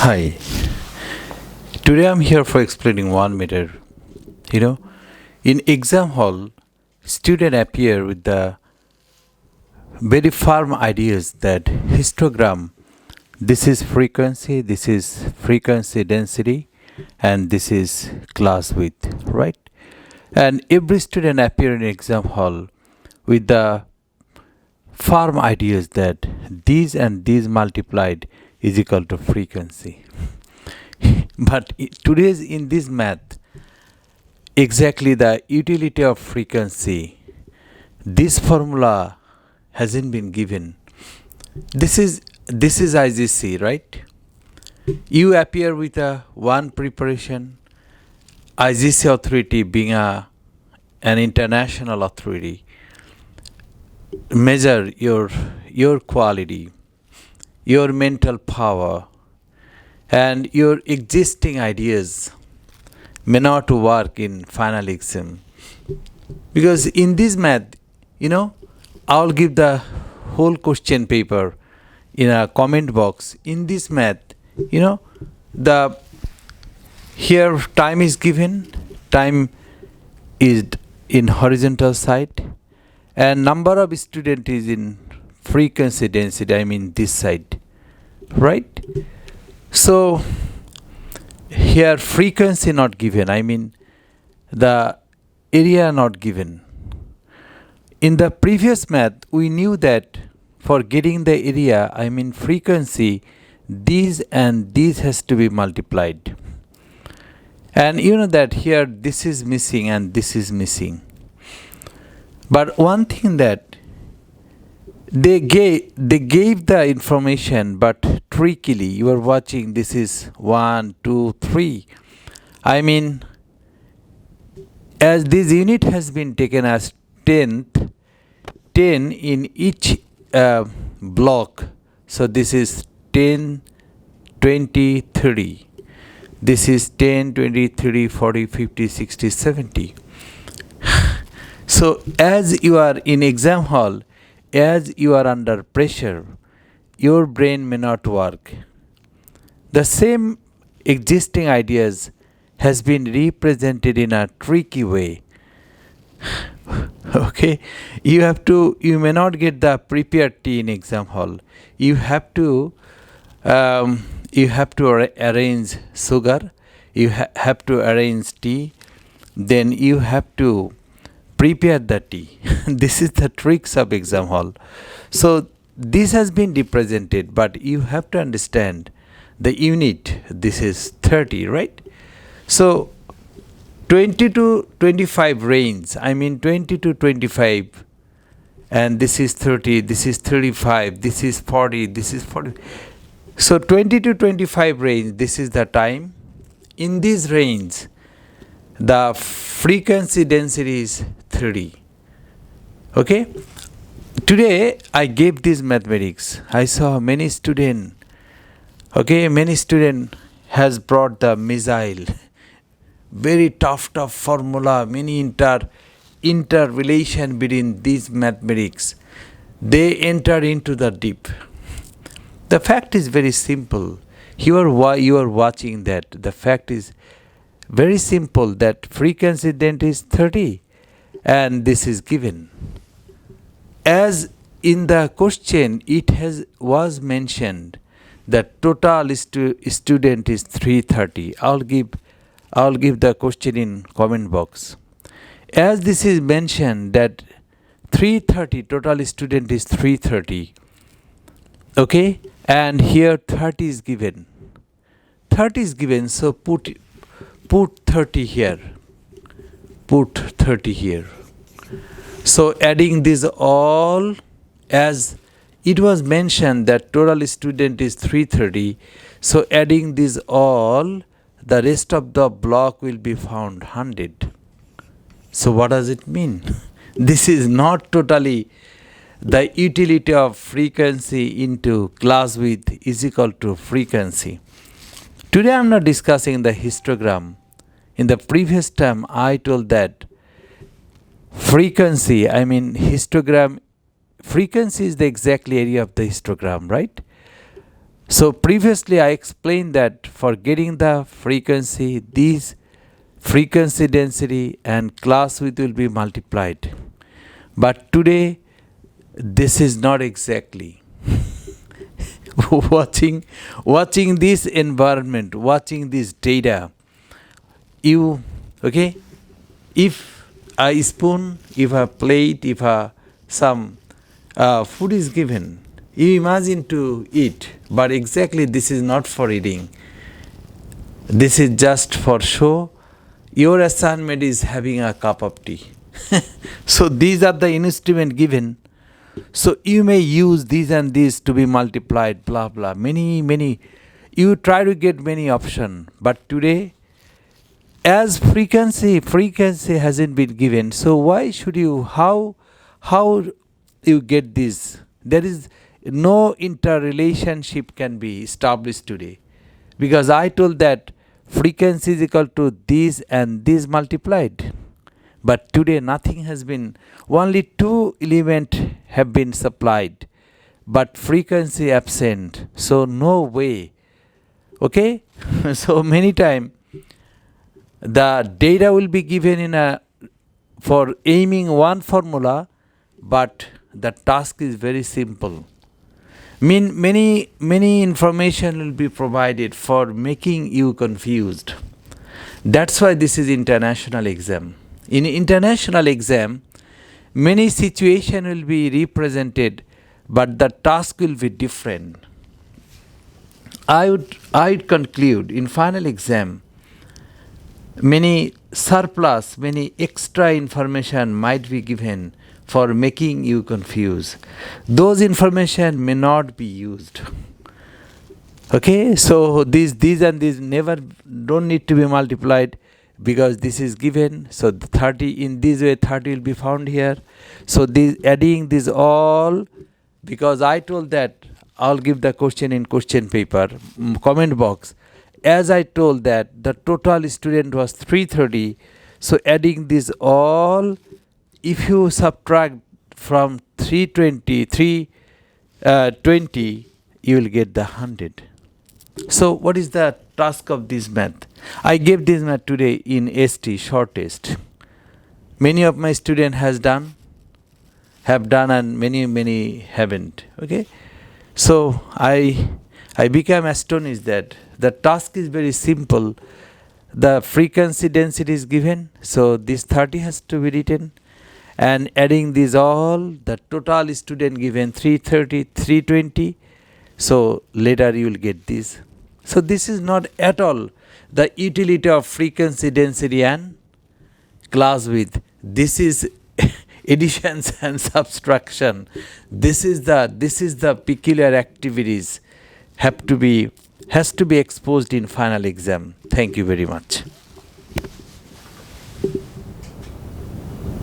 Hi, today I'm here for explaining one matter. You know, in exam hall, students appear with the very firm ideas that histogram, this is frequency density, and this is class width, right? And every student appear in exam hall with the firm ideas that these and these multiplied is equal to frequency. But today's in this math, exactly the utility of frequency, this formula hasn't been given. This is IGC, right? You appear with a one preparation. IGC authority being an international authority measure your quality, your mental power, and your existing ideas may not work in final exam. Because in this math, I'll give the whole question paper in a comment box. In this math, the here time is given, time is in horizontal side, and number of student is in frequency density, I mean this side, right? So here frequency not given, I mean the area not given. In the previous math, we knew that for getting the area, I mean frequency, these and these has to be multiplied. And you know that here this is missing and this is missing. But one thing that they gave the information, but trickily. You are watching, this is 1, 2, 3. I mean, as this unit has been taken as 10th, 10 in each block. So this is 10, 20, 30. This is 10, 20, 30, 40, 50, 60, 70. So as you are in exam hall, as you are under pressure, your brain may not work. The same existing ideas has been represented in a tricky way. Okay, you may not get the prepared tea in exam hall. You have to arrange sugar, you have to arrange tea, then you have to prepare the tea. This is the tricks of exam hall. So this has been represented, but you have to understand the unit. This is 30, right? So 20 to 25 range, I mean 20 to 25, and this is 30, this is 35, this is 40, this is 40. So 20 to 25 range, this is the time. In this range, the frequency density is 30. Okay, today I gave this mathematics. I saw many student has brought the missile, very tough formula, many interrelation between these mathematics. They enter into the deep. The fact is very simple. You are watching that. The fact is very simple, that frequency density is 30 and this is given. As in the question was mentioned that total student is 330. I'll give the question in comment box. As this is mentioned that 330 total student is 330. Okay, and here 30 is given. 30 is given, so put 30 here. Put 30 here. So adding this all, as it was mentioned that total student is 330. So adding this all, the rest of the block will be found 100. So what does it mean? This is not totally the utility of frequency into class width is equal to frequency. Today I am not discussing the histogram. In the previous term I told that frequency, I mean histogram, frequency is the exact area of the histogram, right? So previously I explained that for getting the frequency, these frequency density and class width will be multiplied. But today this is not exactly. watching this environment, watching this data, you okay? If a spoon, if a plate, if a some food is given, you imagine to eat, but exactly this is not for eating. This is just for show. Your assignment is having a cup of tea. So these are the instruments given. So you may use these and these to be multiplied, blah blah. Many. You try to get many options, but today, as frequency hasn't been given. So why should you? How you get this? There is no interrelationship can be established today, because I told that frequency is equal to this and this multiplied. But today nothing has been, only two elements have been supplied, but frequency absent. So no way. Okay? So many times the data will be given in a for aiming one formula, but the task is very simple. Many information will be provided for making you confused. That's why this is international exam. In international exam, many situation will be represented, but the task will be different. I would conclude in final exam, many surplus, many extra information might be given for making you confused. Those information may not be used. Okay, so these and these never don't need to be multiplied, because this is given. So the 30 in this way 30 will be found here. So this adding this all, because I told that I'll give the question in question paper comment box. As I told that the total student was 330. So adding this all, if you subtract from 320, you will get the 100. So what is the task of this math? I gave this math today in ST, short test. Many of my students have done, and many haven't. Okay, so I became astonished that the task is very simple. The frequency density is given, so this 30 has to be written, and adding these all, the total student given 330, 320. So later you will get this. So this is not at all the utility of frequency density and class width. This is additions and subtraction. This is the peculiar activities has to be exposed in final exam. Thank you very much.